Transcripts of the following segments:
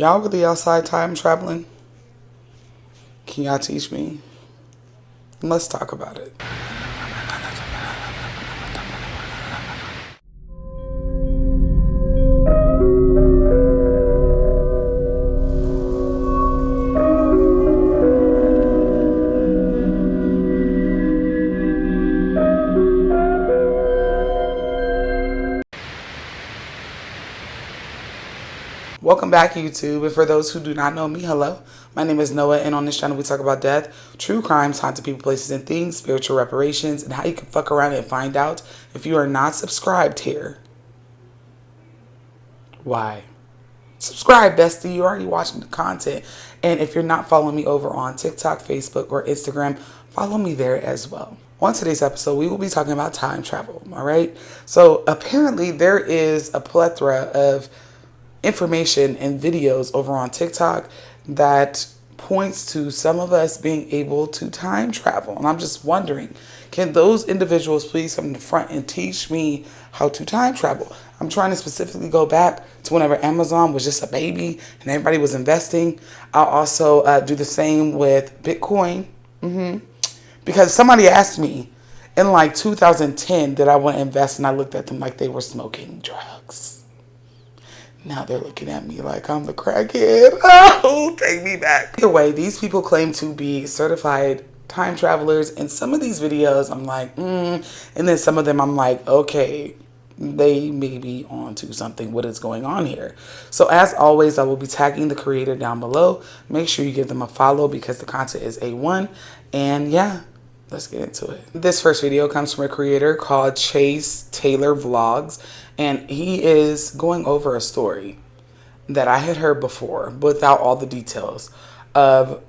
Y'all really outside time traveling? Can y'all teach me? Let's talk about it. Welcome back, YouTube, and for those who do not know me, hello. My name is Noah, and on this channel we talk about death, true crimes, haunted people, places, and things, spiritual reparations, and how you can fuck around and find out if you are not subscribed here. Why? Subscribe, bestie. You're already watching the content. And if you're not following me over on TikTok, Facebook, or Instagram, follow me there as well. On today's episode, we will be talking about time travel, all right? So apparently there is a plethora of information and videos over on TikTok that points to some of us being able to time travel. And I'm just wondering, can those individuals please come to the front and teach me how to time travel? I'm trying to specifically go back to whenever Amazon was just a baby and everybody was investing. I'll also do the same with Bitcoin. Because somebody asked me in like 2010 that I want to invest, and I looked at them like they were smoking drugs. Now they're looking at me like I'm the crackhead. Oh, take me back. Either way, these people claim to be certified time travelers. And some of these videos, I'm like, And then some of them, I'm like, okay, they may be onto something. What is going on here? So as always, I will be tagging the creator down below. Make sure you give them a follow because the content is A1. And yeah, let's get into it. This first video comes from a creator called Chase Taylor Vlogs. And he is going over a story that I had heard before without all the details of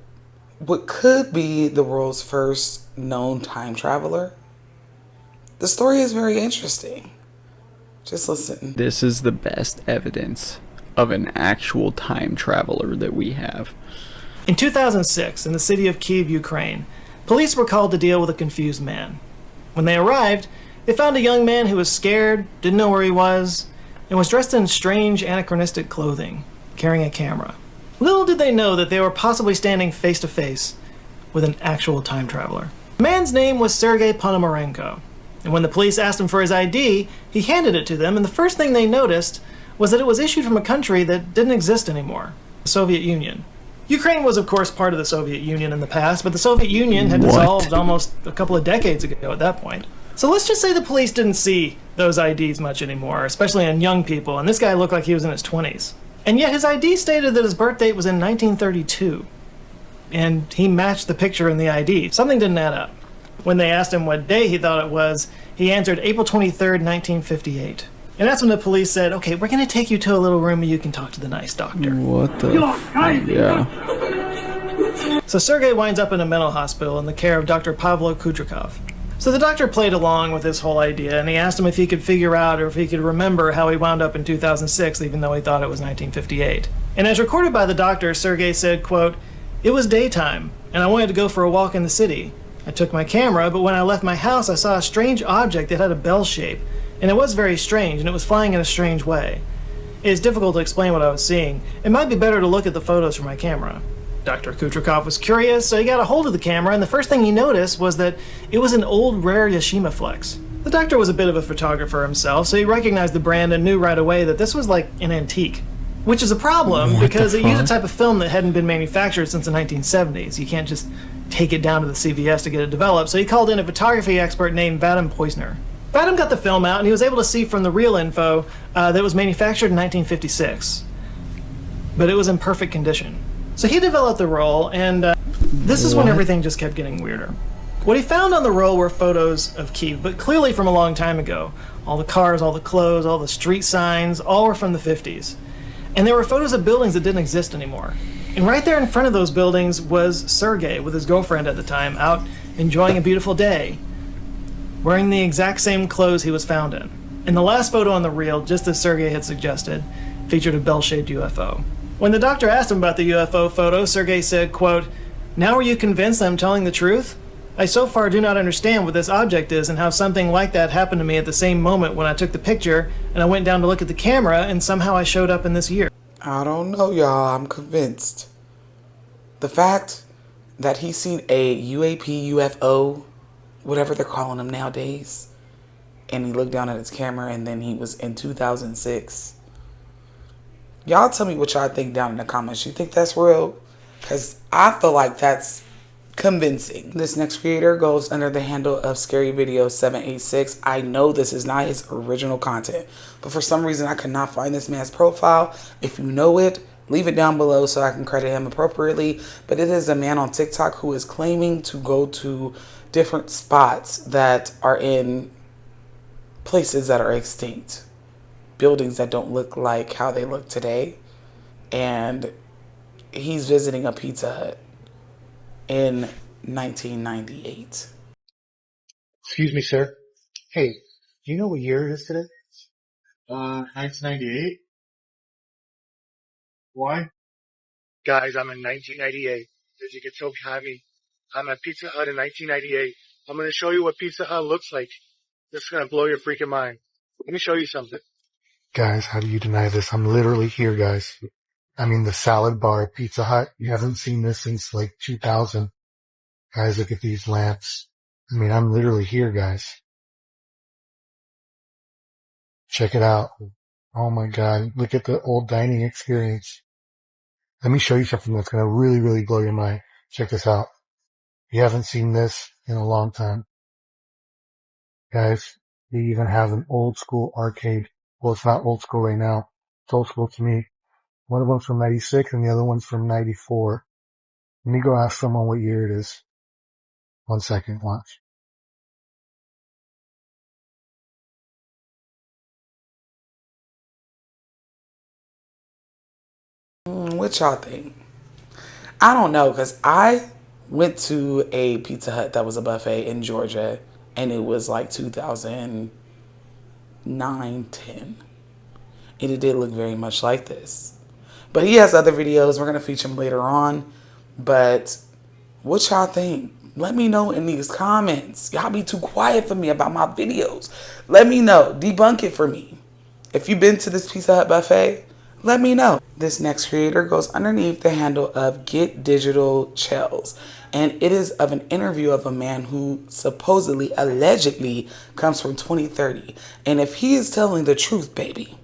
what could be the world's first known time traveler. The story is very interesting. Just listen. This is the best evidence of an actual time traveler that we have. In 2006, in the city of Kyiv, Ukraine, police were called to deal with a confused man. When they arrived, they found a young man who was scared, didn't know where he was, and was dressed in strange anachronistic clothing, carrying a camera. Little did they know that they were possibly standing face to face with an actual time traveler. The man's name was Sergey Ponomarenko, and when the police asked him for his ID, he handed it to them, and the first thing they noticed was that it was issued from a country that didn't exist anymore, the Soviet Union. Ukraine was, of course, part of the Soviet Union in the past, but the Soviet Union had dissolved almost a couple of decades ago at that point. So let's just say the police didn't see those IDs much anymore, especially on young people, and this guy looked like he was in his 20s. And yet his ID stated that his birth date was in 1932, and he matched the picture in the ID. Something didn't add up. When they asked him what day he thought it was, he answered April 23rd, 1958. And that's when the police said, okay, we're going to take you to a little room and you can talk to the nice doctor. What the yeah. So Sergey winds up in a mental hospital in the care of Dr. Pavlo Kudrikov. So the doctor played along with this whole idea, and he asked him if he could figure out or if he could remember how he wound up in 2006, even though he thought it was 1958. And as recorded by the doctor, Sergey said, quote, "It was daytime, and I wanted to go for a walk in the city. I took my camera, but when I left my house, I saw a strange object that had a bell shape, and it was very strange, and it was flying in a strange way. It is difficult to explain what I was seeing. It might be better to look at the photos from my camera." Dr. Kudrikov was curious, so he got a hold of the camera, and the first thing he noticed was that it was an old rare Yashima Flex. The doctor was a bit of a photographer himself, so he recognized the brand and knew right away that this was like an antique. Which is a problem, because it used a type of film that hadn't been manufactured since the 1970s. You can't just take it down to the CVS to get it developed, so he called in a photography expert named Vadim Poisner. Vadim got the film out, and he was able to see from the real info that it was manufactured in 1956. But it was in perfect condition. So he developed the roll, and this is when everything just kept getting weirder. What he found on the roll were photos of Kyiv, but clearly from a long time ago. All the cars, all the clothes, all the street signs, all were from the 50s. And there were photos of buildings that didn't exist anymore. And right there in front of those buildings was Sergey with his girlfriend at the time, out enjoying a beautiful day, wearing the exact same clothes he was found in. And the last photo on the reel, just as Sergey had suggested, featured a bell-shaped UFO. When the doctor asked him about the UFO photo, Sergey said, quote, "Now are you convinced I'm telling the truth? I so far do not understand what this object is and how something like that happened to me at the same moment when I took the picture and I went down to look at the camera and somehow I showed up in this year." I don't know, y'all. I'm convinced. The fact that he's seen a UAP, UFO, whatever they're calling them nowadays, and he looked down at his camera, and then he was in 2006. Y'all tell me what y'all think down in the comments. You think that's real? Because I feel like that's convincing. This next creator goes under the handle of Scary Video 786. I know this is not his original content, but for some reason I could not find this man's profile. If you know it, leave it down below so I can credit him appropriately. But it is a man on TikTok who is claiming to go to different spots that are in places that are extinct, buildings that don't look like how they look today, and he's visiting a Pizza Hut in 1998. Excuse me, sir. Hey, do you know what year it is today? 1998? Why? Guys, I'm in 1998. As you can tell behind me, I'm at Pizza Hut in 1998. I'm gonna show you what Pizza Hut looks like. This is gonna blow your freaking mind. Let me show you something. Guys, how do you deny this? I'm literally here, guys. I mean, the salad bar at Pizza Hut. You haven't seen this since like 2000. Guys, look at these lamps. I mean, I'm literally here, guys. Check it out. Oh my god, look at the old dining experience. Let me show you something that's gonna really, really blow your mind. Check this out. You haven't seen this in a long time. Guys, they even have an old school arcade. Well, it's not old school right now. It's old school to me. One of them's from 96 and the other one's from 94. Let me go ask someone what year it is. 1 second, watch. What y'all think? I don't know, because I went to a Pizza Hut that was a buffet in Georgia, and it was like 2009, 10. And it did look very much like this. But he has other videos. We're going to feature him later on. But what y'all think? Let me know in these comments. Y'all be too quiet for me about my videos. Let me know. Debunk it for me. If you've been to this Pizza Hut buffet, let me know. This next creator goes underneath the handle of Get Digital Chels. And it is of an interview of a man who supposedly, allegedly, comes from 2030. And if he is telling the truth, baby,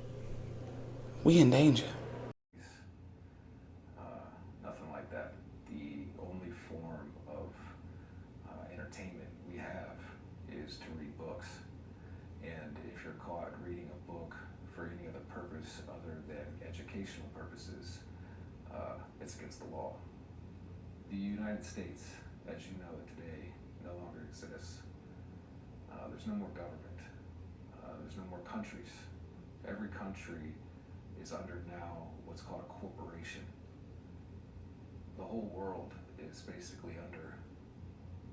we in danger. Nothing like that. The only form of entertainment we have is to read books. And if you're caught reading a book for any other purpose other than educational purposes, it's against the law. The United States, as you know it today, no longer exists. There's no more government. There's no more countries. Every country is under now what's called a corporation. The whole world is basically under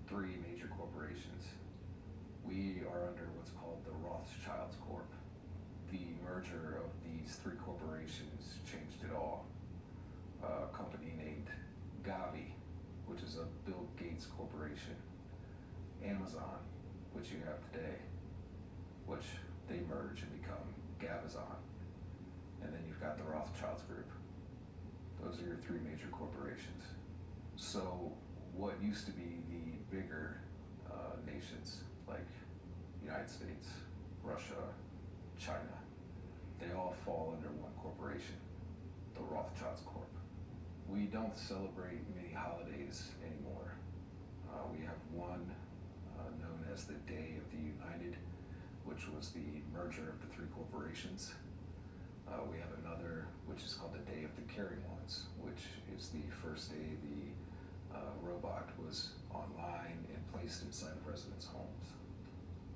three major corporations. We are under what's called the Rothschilds Corp. The merger of these three corporations changed it all. A company named Gavi, which is a Bill Gates corporation. Amazon, which you have today, which they merge and become Gavazon. And then you've got the Rothschilds Group. Those are your three major corporations. So what used to be the bigger nations like United States, Russia, China, they all fall under one corporation, the Rothschilds Corp. We don't celebrate many holidays anymore. We have one known as the Day of the United, which was the merger of the three corporations. We have another, which is called the Day of the Caring Ones, which is the first day the robot was online and placed inside of residents' homes.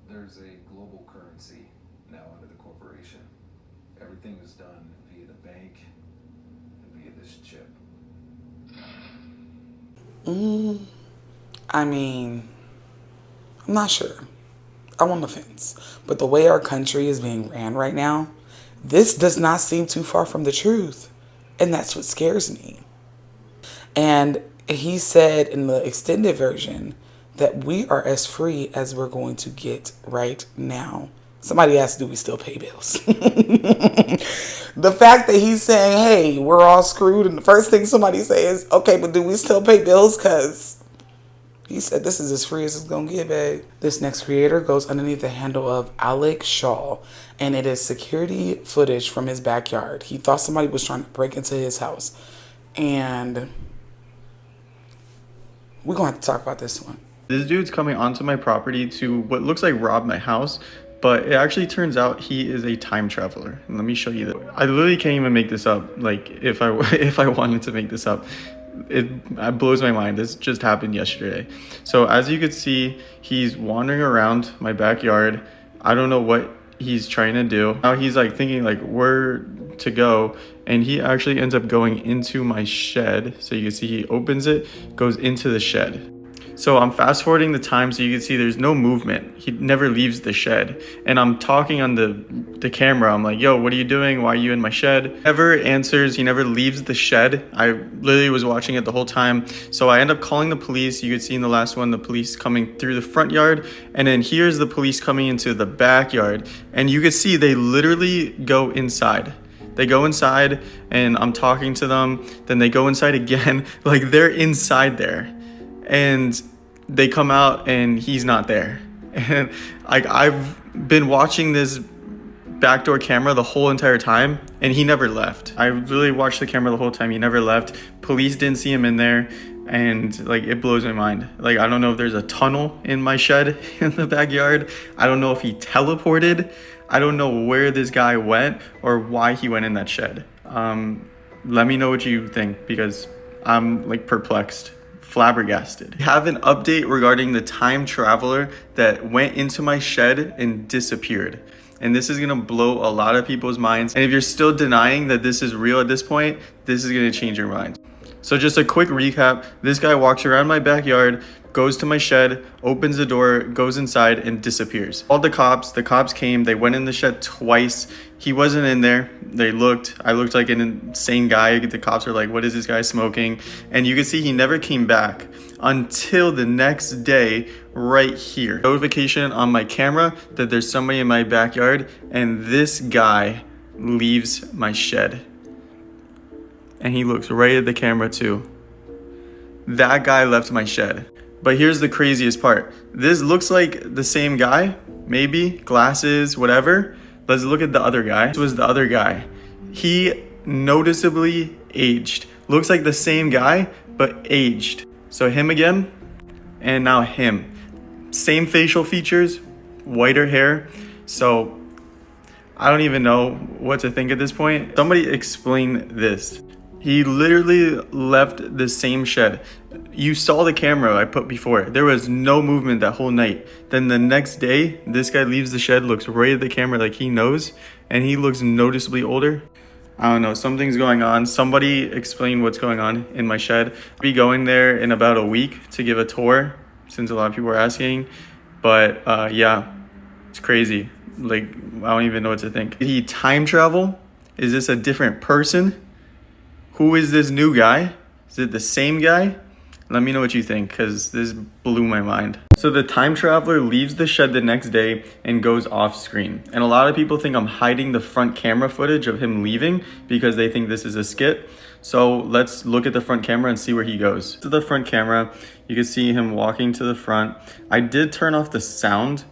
There's a global currency now under the corporation. Everything is done via the bank and via this chip. I mean, I'm not sure. I'm on the fence. But the way our country is being ran right now, this does not seem too far from the truth. And that's what scares me. And he said in the extended version that we are as free as we're going to get right now. Somebody asked, do we still pay bills? The fact that he's saying, hey, we're all screwed, and the first thing somebody says is, okay, but do we still pay bills? Because he said this is as free as it's going to get, babe. This next creator goes underneath the handle of Alec Shaw, and it is security footage from his backyard. He thought somebody was trying to break into his house. And we're going to have to talk about this one. This dude's coming onto my property to what looks like rob my house, but it actually turns out he is a time traveler. And let me show you that. I literally can't even make this up. Like, if I wanted to make this up, it blows my mind. This just happened yesterday. So as you can see, he's wandering around my backyard. I don't know what he's trying to do. Now he's like thinking like where to go, and he actually ends up going into my shed. So you can see he opens it, goes into the shed. So I'm fast forwarding the time so you can see there's no movement. He never leaves the shed. And I'm talking on the camera. I'm like, yo, what are you doing? Why are you in my shed? Never answers. He never leaves the shed. I literally was watching it the whole time. So I end up calling the police. You could see in the last one, the police coming through the front yard. And then here's the police coming into the backyard. And you could see they literally go inside. They go inside and I'm talking to them. Then they go inside again. Like they're inside there. And they come out and he's not there. And like I've been watching this backdoor camera the whole entire time and he never left. I really watched the camera the whole time. He never left. Police didn't see him in there. And like it blows my mind. Like I don't know if there's a tunnel in my shed in the backyard. I don't know if he teleported. I don't know where this guy went or why he went in that shed. Let me know what you think because I'm like perplexed. Flabbergasted. I have an update regarding the time traveler that went into my shed and disappeared. And this is gonna blow a lot of people's minds. And if you're still denying that this is real at this point, this is gonna change your mind. So just a quick recap. This guy walks around my backyard, goes to my shed, opens the door, goes inside and disappears. Called the cops came, they went in the shed twice. He wasn't in there. I looked like an insane guy. The cops are like, what is this guy smoking? And you can see he never came back until the next day right here. Notification on my camera that there's somebody in my backyard and this guy leaves my shed. And he looks right at the camera too. That guy left my shed. But here's the craziest part. This looks like the same guy, maybe, glasses, whatever. Let's look at the other guy. This was the other guy. He noticeably aged. Looks like the same guy, but aged. So him again, and now him. Same facial features, whiter hair. So I don't even know what to think at this point. Somebody explain this. He literally left the same shed. You saw the camera I put before. There was no movement that whole night. Then the next day, this guy leaves the shed, looks right at the camera like he knows, and he looks noticeably older. I don't know, something's going on. Somebody explain what's going on in my shed. I'll be going there in about a week to give a tour, since a lot of people are asking. But yeah, it's crazy. Like, I don't even know what to think. Did he time travel? Is this a different person? Who is this new guy? Is it the same guy? Let me know what you think, because this blew my mind. So the time traveler leaves the shed the next day and goes off screen. And a lot of people think I'm hiding the front camera footage of him leaving because they think this is a skit. So let's look at the front camera and see where he goes. To the front camera, you can see him walking to the front. I did turn off the sound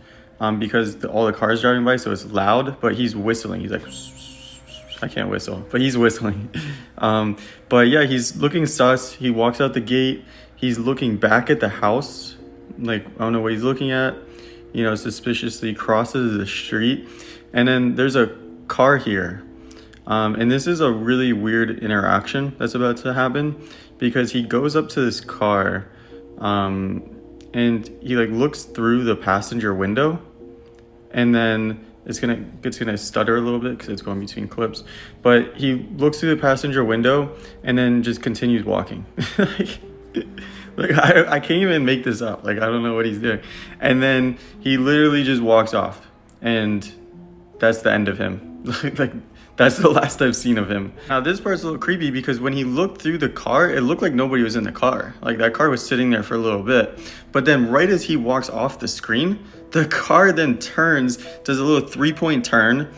because all the cars driving by, so it's loud, but he's whistling. He's like, I can't whistle, but he's whistling. But yeah, he's looking sus. He walks out the gate. He's looking back at the house. Like, I don't know what he's looking at. You know, suspiciously crosses the street. And then there's a car here. And this is a really weird interaction that's about to happen because he goes up to this car and he like looks through the passenger window and then it's gonna stutter a little bit because it's going between clips, but he looks through the passenger window and then just continues walking. like I can't even make this up. Like, I don't know what he's doing. And then he literally just walks off and that's the end of him. Like, that's the last I've seen of him. Now this part's a little creepy because when he looked through the car, it looked like nobody was in the car. Like, that car was sitting there for a little bit. But then right as he walks off the screen, the car then turns, does a little 3-point turn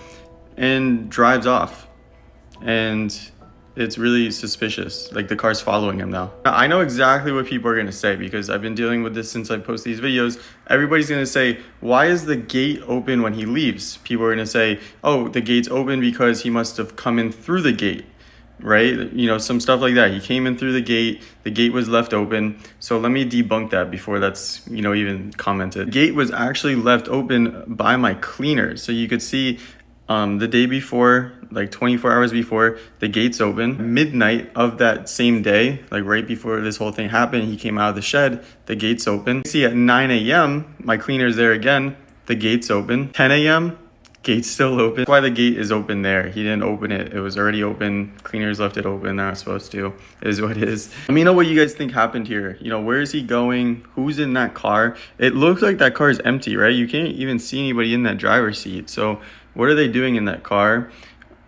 and drives off. and it's really suspicious. Like the car's following him now. I know exactly what people are gonna say because I've been dealing with this since I post these videos. Everybody's gonna say, why is the gate open when he leaves? People are gonna say, oh, the gate's open because he must have come in through the gate, right? You know, some stuff like that. He came in through the gate was left open. So let me debunk that before that's, you know, even commented. The gate was actually left open by my cleaner. So you could see the day before, like 24 hours before, the gates open. Midnight of that same day, like right before this whole thing happened, he came out of the shed, the gates open. See, at 9 a.m., my cleaner's there again, the gates open. 10 a.m., gate's still open. That's why the gate is open there. He didn't open it. It was already open. Cleaners left it open. They're not supposed to. It is what it is. Let me know what you guys think happened here. You know, where is he going? Who's in that car? It looks like that car is empty, right? You can't even see anybody in that driver's seat. So what are they doing in that car?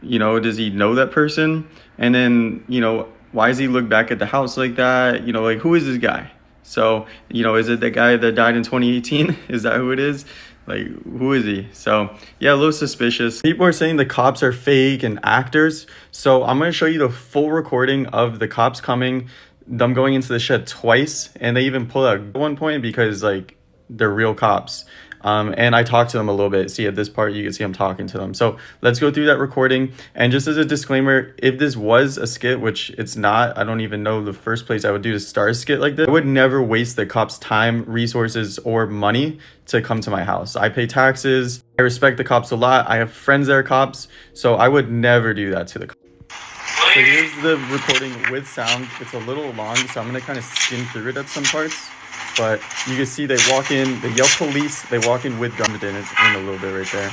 You know, does he know that person? And then, you know, why does he look back at the house like that? You know, like, who is this guy? So, you know, is it the guy that died in 2018? Is that who it is? Like, who is he? So, yeah, a little suspicious. People are saying the cops are fake and actors. So I'm going to show you the full recording of the cops coming, them going into the shed twice. And they even pull out at one point because, like, they're real cops. And I talked to them a little bit. See, at this part, you can see I'm talking to them. So let's go through that recording. And just as a disclaimer, if this was a skit, which it's not, I don't even know the first place I would do to start a skit like this. I would never waste the cops' time, resources, or money to come to my house. I pay taxes. I respect the cops a lot. I have friends that are cops. So I would never do that to the cops. So here's the recording with sound. It's a little long, so I'm going to kind of skim through it at some parts. But you can see they walk in, they yell police, they walk in with guns in a little bit right there.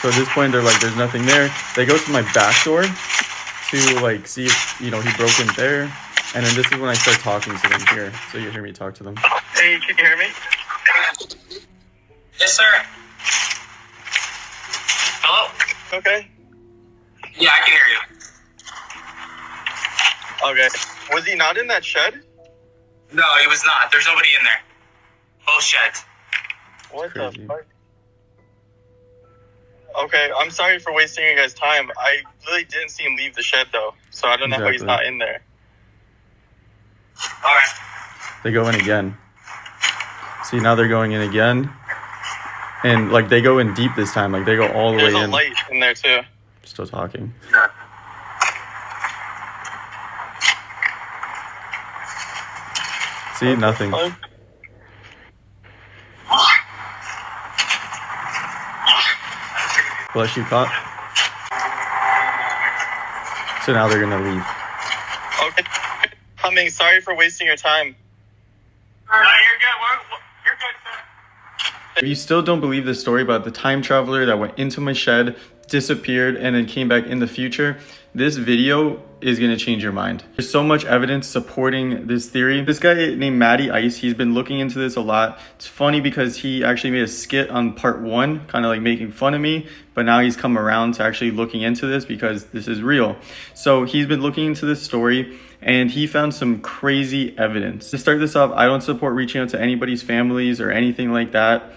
So at this point, they're like, there's nothing there. They go to my back door to like see if, you know, he broke in there. And then this is when I start talking to them here. So you hear me talk to them. Hey, can you hear me? Yes, sir. Hello? Okay. Yeah, I can hear you. Okay. Was he not in that shed? No, he was not. There's nobody in there. Both sheds. What Crazy. the fuck? Okay, I'm sorry for wasting your guys' time. I really didn't see him leave the shed, though. So I don't know how he's not in there. All right. They go in again. See, now they're going in again. And, like, they go in deep this time. Like, they go all the way in. There's a light in there, too. Still talking. Sure. See, nothing. Bless you, cop. So now they're gonna leave. Okay. Coming. Sorry for wasting your time. No, you're good. You're good, sir. If you still don't believe the story about the time traveler that went into my shed, disappeared, and then came back in the future, this video is going to change your mind. There's so much evidence supporting this theory. This guy named Matty Ice, he's been looking into this a lot. It's funny because he actually made a skit on part 1, kind of like making fun of me, but now he's come around to actually looking into this because this is real. So he's been looking into this story and he found some crazy evidence. To start this off, I don't support reaching out to anybody's families or anything like that.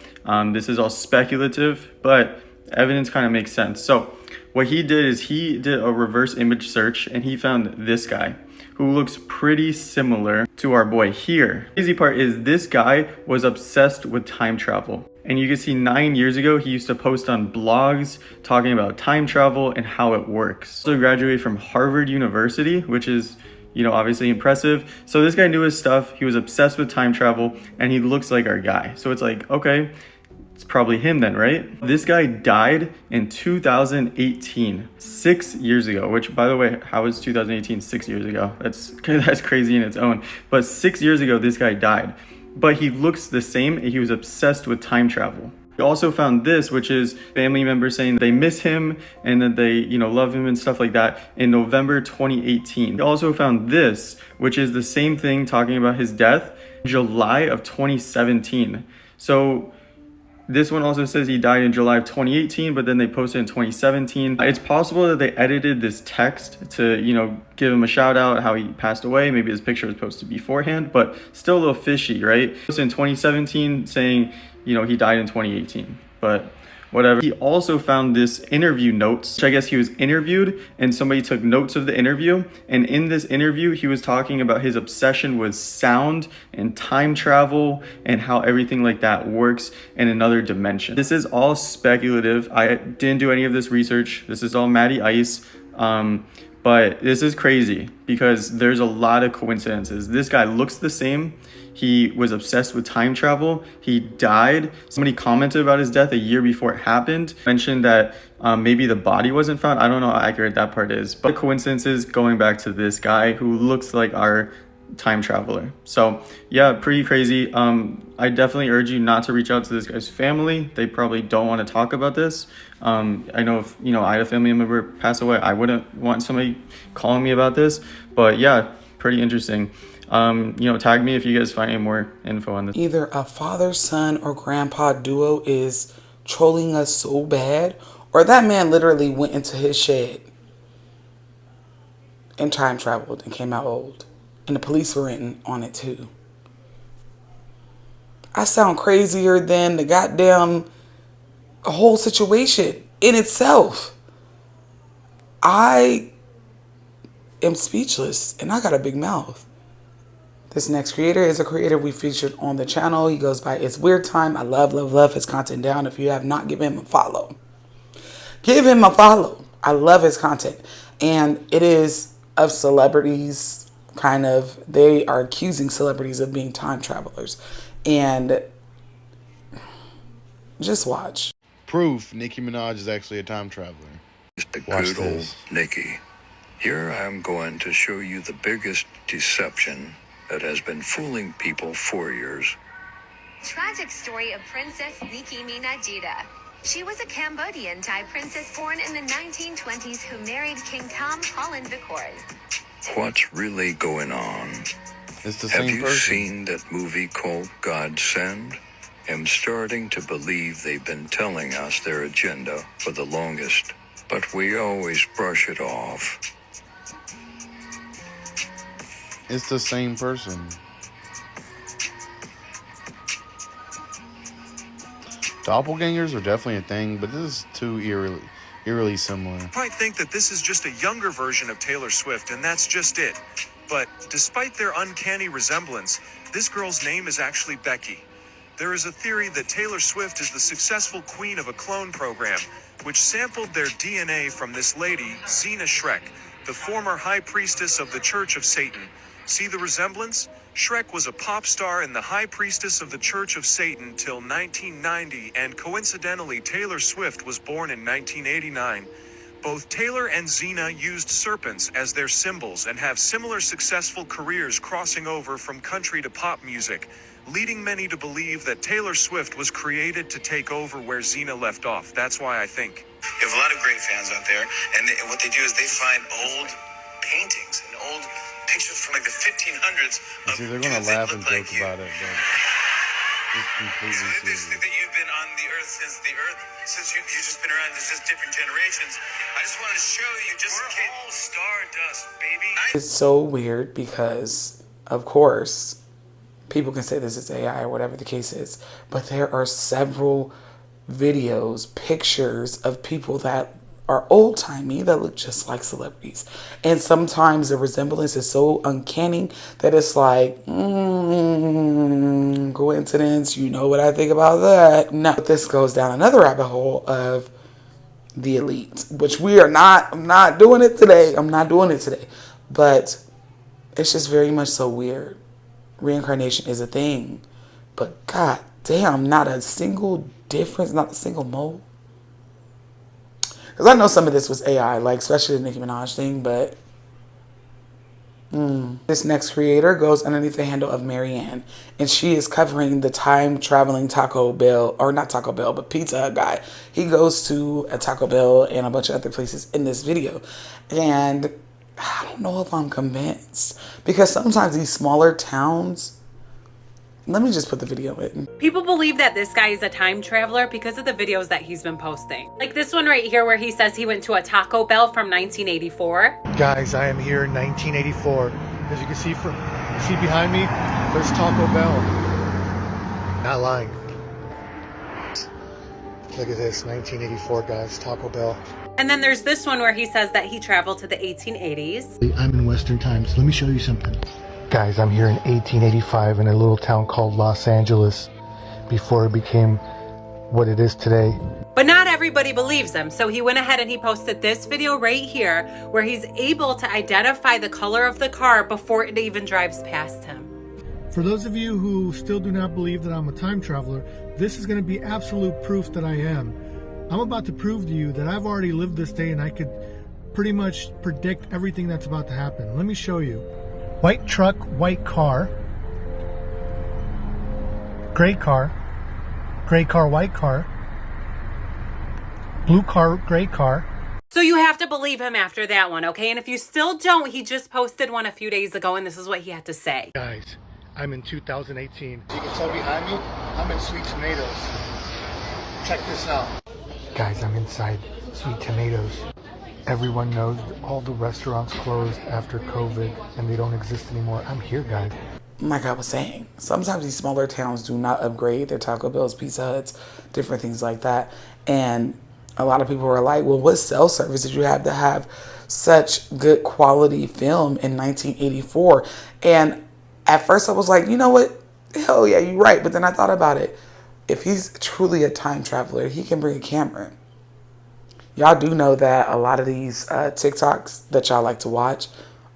This is all speculative, but evidence kind of makes sense. So what he did is he did a reverse image search and he found this guy who looks pretty similar to our boy here. The crazy part is this guy was obsessed with time travel. And you can see 9 years ago, he used to post on blogs talking about time travel and how it works. So graduated from Harvard University, which is, you know, obviously impressive. So this guy knew his stuff. He was obsessed with time travel and he looks like our guy. So it's like, okay, it's probably him then, right? This guy died in 2018, 6 years ago, which by the way, how is 2018 6 years ago? That's crazy in its own. But 6 years ago, this guy died, but he looks the same. He was obsessed with time travel. We also found this, which is family members saying they miss him and that they, you know, love him and stuff like that in November 2018. We also found this, which is the same thing talking about his death, July of 2017. So This one also says he died in July of 2018, but then they posted in 2017. It's possible that they edited this text to, you know, give him a shout out how he passed away. Maybe his picture was posted beforehand, but still a little fishy, right? It was in 2017 saying, you know, he died in 2018, but whatever. He also found this interview notes, which I guess he was interviewed and somebody took notes of the interview. And in this interview, he was talking about his obsession with sound and time travel and how everything like that works in another dimension. This is all speculative. I didn't do any of this research. This is all Matty Ice. But this is crazy because there's a lot of coincidences. This guy looks the same. He was obsessed with time travel. He died. Somebody commented about his death a year before it happened. Mentioned that maybe the body wasn't found. I don't know how accurate that part is. But coincidences going back to this guy who looks like our time traveler. So yeah, pretty crazy. I definitely urge you not to reach out to this guy's family. They probably don't want to talk about this. I know if, you know, I had a family member pass away, I wouldn't want somebody calling me about this. But yeah, pretty interesting. You know, tag me if you guys find any more info on this. Either a father, son, or grandpa duo is trolling us so bad, or that man literally went into his shed and time traveled and came out old. And the police were in on it too. I sound crazier than the goddamn whole situation in itself. I am speechless and I got a big mouth. This next creator is a creator we featured on the channel. He goes by It's Weird Time. I love his content down. If you have not, give him a follow. Give him a follow. I love his content. And it is of celebrities, kind of. They are accusing celebrities of being time travelers. And just watch. Proof Nicki Minaj is actually a time traveler. Watch Good old this. Nicki. Here I'm going to show you the biggest deception that has been fooling people for years. Tragic story of Princess Nicki Minaj. She was a Cambodian Thai princess born in the 1920s who married King Tom Holland Victory. What's really going on? It's the Have same you person. seen that movie called God Send? I'm starting to believe they've been telling us their agenda for the longest, but we always brush it off. It's the same person. Doppelgangers are definitely a thing, but this is too eerily similar. You might think that this is just a younger version of Taylor Swift, and that's just it. But despite their uncanny resemblance, this girl's name is actually Becky. There is a theory that Taylor Swift is the successful queen of a clone program, which sampled their DNA from this lady, Zena Shrek, the former high priestess of the Church of Satan. See the resemblance? Shrek was a pop star and the high priestess of the Church of Satan till 1990, and coincidentally Taylor Swift was born in 1989. Both Taylor and Zena used serpents as their symbols and have similar successful careers, crossing over from country to pop music, leading many to believe that Taylor Swift was created to take over where Zena left off. That's why I think. You have a lot of great fans out there, and what they do is they find old paintings and old pictures from like the 1500s. See, they're gonna laugh and joke about it, but it's completely So serious. that you've been on the earth since you've just been around. There's just different generations. I just wanted to show you, just in case. We're all stardust, baby. It's so weird because, of course, people can say this is AI or whatever the case is, but there are several videos, pictures of people that are old-timey that look just like celebrities. And sometimes the resemblance is so uncanny that it's like, coincidence, you know what I think about that? No. This goes down another rabbit hole of the elite, which I'm not doing it today. But it's just very much so weird. Reincarnation is a thing. But god damn, not a single difference, not a single mole. Because I know some of this was AI, like especially the Nicki Minaj thing, but this next creator goes underneath the handle of Marianne, and she is covering the time traveling Taco Bell, or not Taco Bell, but Pizza Hut guy. He goes to a Taco Bell and a bunch of other places in this video, and I don't know if I'm convinced, because sometimes these smaller towns, Let me just put the video in. People believe that this guy is a time traveler because of the videos that he's been posting. Like this one right here where he says he went to a Taco Bell from 1984. Guys, I am here in 1984. As you can see behind me, there's Taco Bell. Not lying. Look at this, 1984, guys, Taco Bell. And then there's this one where he says that he traveled to the 1880s. I'm in Western times. Let me show you something. Guys, I'm here in 1885 in a little town called Los Angeles before it became what it is today. But not everybody believes him, so he went ahead and he posted this video right here where he's able to identify the color of the car before it even drives past him. For those of you who still do not believe that I'm a time traveler, this is going to be absolute proof that I am. I'm about to prove to you that I've already lived this day and I could pretty much predict everything that's about to happen. Let me show you. White truck, white car. Gray car, white car. Blue car, gray car. So you have to believe him after that one, okay? And if you still don't, he just posted one a few days ago and this is what he had to say. Guys, I'm in 2018. As you can tell behind me, I'm in Sweet Tomatoes. Check this out. Guys, I'm inside Sweet Tomatoes. Everyone knows all the restaurants closed after COVID and they don't exist anymore. I'm here, guys. Like I was saying, sometimes these smaller towns do not upgrade their Taco Bells, Pizza Huts, different things like that. And a lot of people were like, well, what cell service did you have to have such good quality film in 1984? And at first I was like, you know what? Hell yeah, you're right. But then I thought about it. If he's truly a time traveler, he can bring a camera. Y'all do know that a lot of these TikToks that y'all like to watch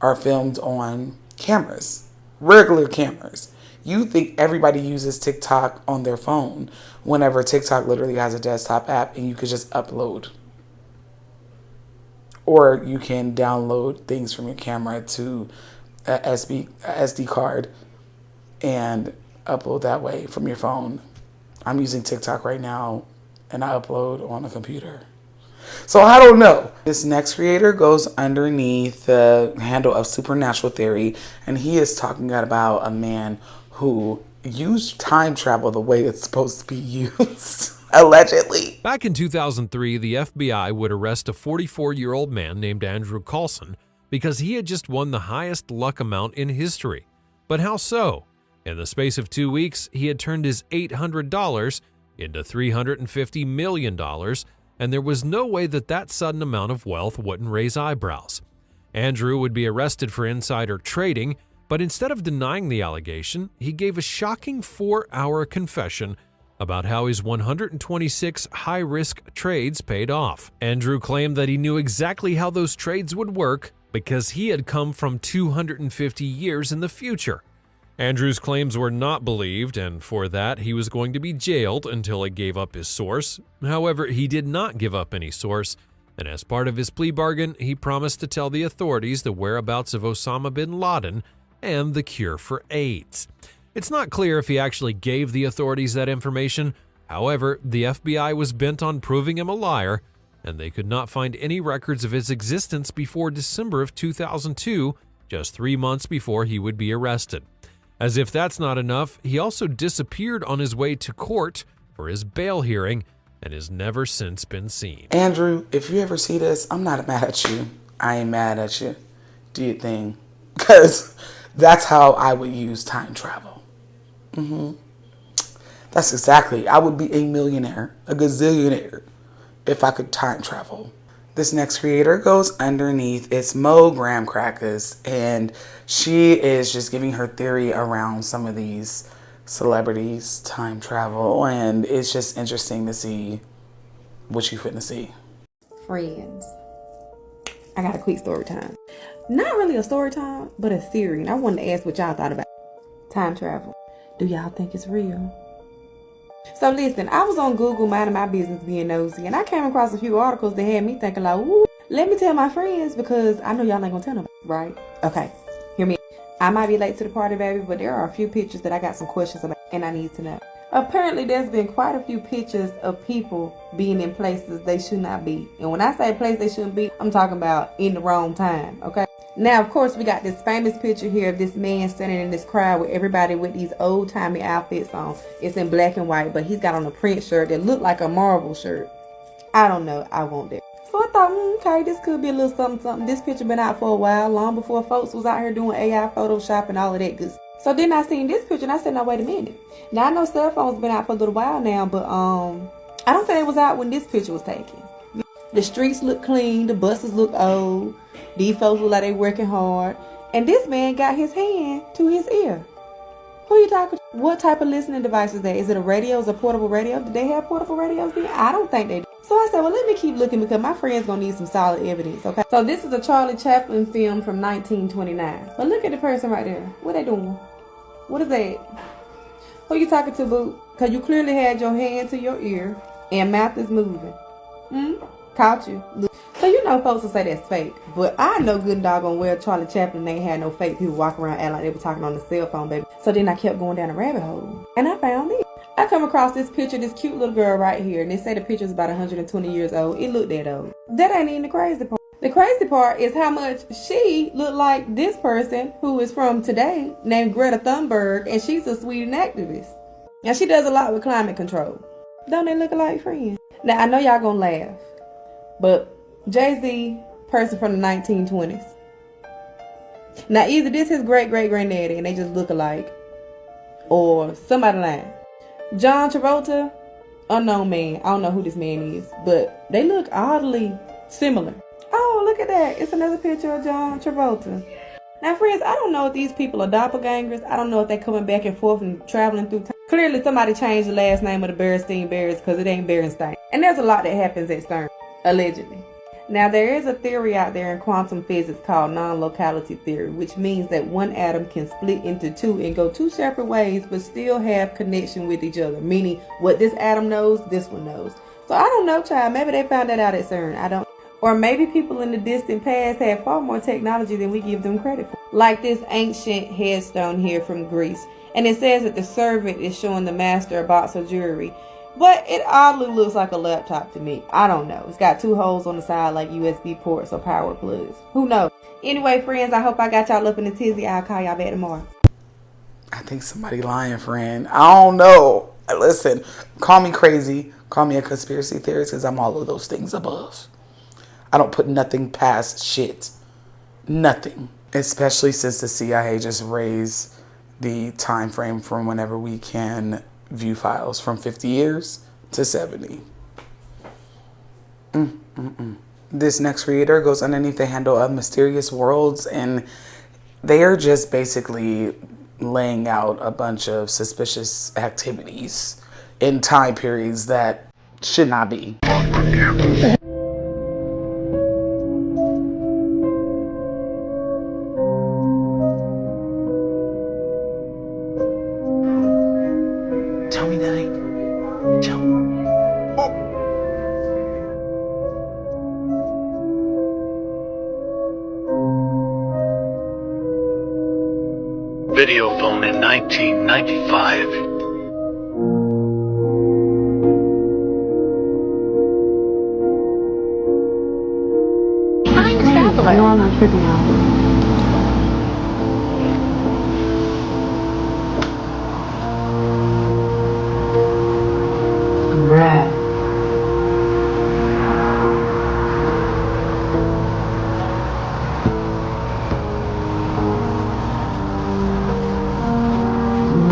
are filmed on cameras, regular cameras. You think everybody uses TikTok on their phone whenever TikTok literally has a desktop app and you could just upload. Or you can download things from your camera to a SD card and upload that way from your phone. I'm using TikTok right now and I upload on a computer. So I don't know. This next creator goes underneath the handle of Supernatural Theory, and he is talking about a man who used time travel the way it's supposed to be used, allegedly. Back in 2003, the FBI would arrest a 44-year-old man named Andrew Coulson because he had just won the highest luck amount in history. But how so? In the space of 2 weeks, he had turned his $800 into $350 million, and there was no way that that sudden amount of wealth wouldn't raise eyebrows. Andrew would be arrested for insider trading, but instead of denying the allegation, he gave a shocking 4-hour confession about how his 126 high-risk trades paid off. Andrew claimed that he knew exactly how those trades would work because he had come from 250 years in the future. Andrew's claims were not believed, and for that, he was going to be jailed until he gave up his source. However, he did not give up any source, and as part of his plea bargain, he promised to tell the authorities the whereabouts of Osama bin Laden and the cure for AIDS. It's not clear if he actually gave the authorities that information. However, the FBI was bent on proving him a liar, and they could not find any records of his existence before December of 2002, just 3 months before he would be arrested. As if that's not enough, he also disappeared on his way to court for his bail hearing and has never since been seen. Andrew, if you ever see this, I'm not mad at you. I ain't mad at you. Do your thing. Because that's how I would use time travel. That's exactly. I would be a millionaire, a gazillionaire, if I could time travel. This next creator goes underneath. It's Mo Graham Crackers, and she is just giving her theory around some of these celebrities time travel, and it's just interesting to see what you finna see. Friends. I got a quick story time. Not really a story time, but a theory, and I wanted to ask what y'all thought about time travel. Do y'all think it's real? So listen, I was on Google minding my business being nosy, and I came across a few articles that had me thinking like, ooh, let me tell my friends because I know y'all ain't gonna tell them, right? Okay, hear me. I might be late to the party, baby, but there are a few pictures that I got some questions about and I need to know. Apparently, there's been quite a few pictures of people being in places they should not be. And when I say place they shouldn't be, I'm talking about in the wrong time, okay? Now, of course, we got this famous picture here of this man standing in this crowd with everybody with these old-timey outfits on. It's in black and white, but he's got on a print shirt that looked like a Marvel shirt. I don't know. I want that. So I thought, okay, this could be a little something, something. This picture been out for a while, long before folks was out here doing AI Photoshop and all of that good stuff. So then I seen this picture and I said, now wait a minute. Now I know cell phones been out for a little while now, but I don't think it was out when this picture was taken. The streets look clean, the buses look old, these folks look like they working hard, and this man got his hand to his ear. Who you talking to? What type of listening device is that? Is it a radio? Is it a portable radio? Did they have portable radios then? I don't think they did. So I said, well, let me keep looking because my friend's gonna need some solid evidence, okay? So this is a Charlie Chaplin film from 1929. But look at the person right there. What they doing? What is that? Who you talking to, boo? Because you clearly had your hand to your ear and mouth is moving. Caught you. So you know folks will say that's fake. But I know good and doggone well Charlie Chaplin ain't had no fake people walk around acting like they were talking on the cell phone, baby. So then I kept going down a rabbit hole. And I found it. I come across this picture, this cute little girl right here. And they say the picture is about 120 years old. It looked that old. That ain't even the crazy part. The crazy part is how much she looked like this person who is from today named Greta Thunberg. And she's a Sweden activist. And she does a lot with climate control. Don't they look like friends? Now I know y'all gonna laugh. But Jay-Z, person from the 1920s. Now either this his great-great-granddaddy and they just look alike, or somebody lying. John Travolta, unknown man. I don't know who this man is, but they look oddly similar. Oh, look at that. It's another picture of John Travolta. Now, friends, I don't know if these people are doppelgangers. I don't know if they're coming back and forth and traveling through time. Clearly, somebody changed the last name of the Berenstein Bears because it ain't Berenstein. And there's a lot that happens at CERN. Allegedly. Now there is a theory out there in quantum physics called non-locality theory, which means that one atom can split into two and go two separate ways but still have connection with each other, meaning what this atom knows, this one knows. So I don't know, child. Maybe they found that out at CERN. I don't. Or maybe people in the distant past had far more technology than we give them credit for. Like this ancient headstone here from Greece. And it says that the servant is showing the master a box of jewelry. But it oddly looks like a laptop to me. I don't know. It's got two holes on the side like USB ports or power plugs. Who knows? Anyway, friends, I hope I got y'all up in the tizzy. I'll call y'all back tomorrow. I think somebody lying, friend. I don't know. Listen, call me crazy. Call me a conspiracy theorist because I'm all of those things above. I don't put nothing past shit. Nothing. Especially since the CIA just raised the time frame from whenever we can view files from 50 years to 70. This next creator goes underneath the handle of Mysterious Worlds, and they are just basically laying out a bunch of suspicious activities in time periods that should not be. Tell me that Video phone in 1995. I know I'm not tripping out.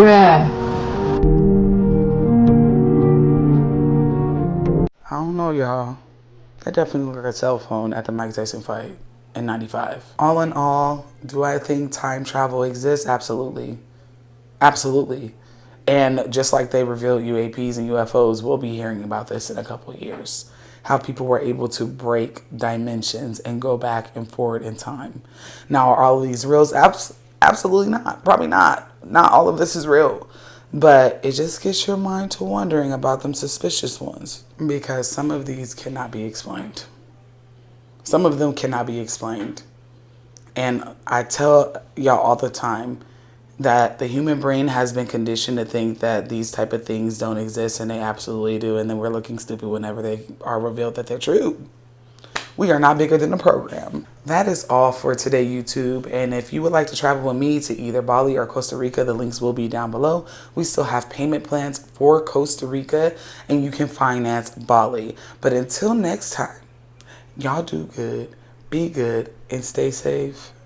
Bruh. I don't know, y'all. That definitely looked like a cell phone at the Mike Tyson fight in 95. All in all, do I think time travel exists? Absolutely. Absolutely. And just like they revealed UAPs and UFOs, we'll be hearing about this in a couple of years. How people were able to break dimensions and go back and forward in time. Now, are all of these real? Absolutely not. Probably not. Not all of this is real. But it just gets your mind to wondering about them suspicious ones. Because some of these cannot be explained. Some of them cannot be explained. And I tell y'all all the time that the human brain has been conditioned to think that these type of things don't exist, and they absolutely do. And then we're looking stupid whenever they are revealed that they're true. We are not bigger than the program. That is all for today, YouTube. And if you would like to travel with me to either Bali or Costa Rica, the links will be down below. We still have payment plans for Costa Rica, and you can finance Bali. But until next time, y'all do good, be good, and stay safe.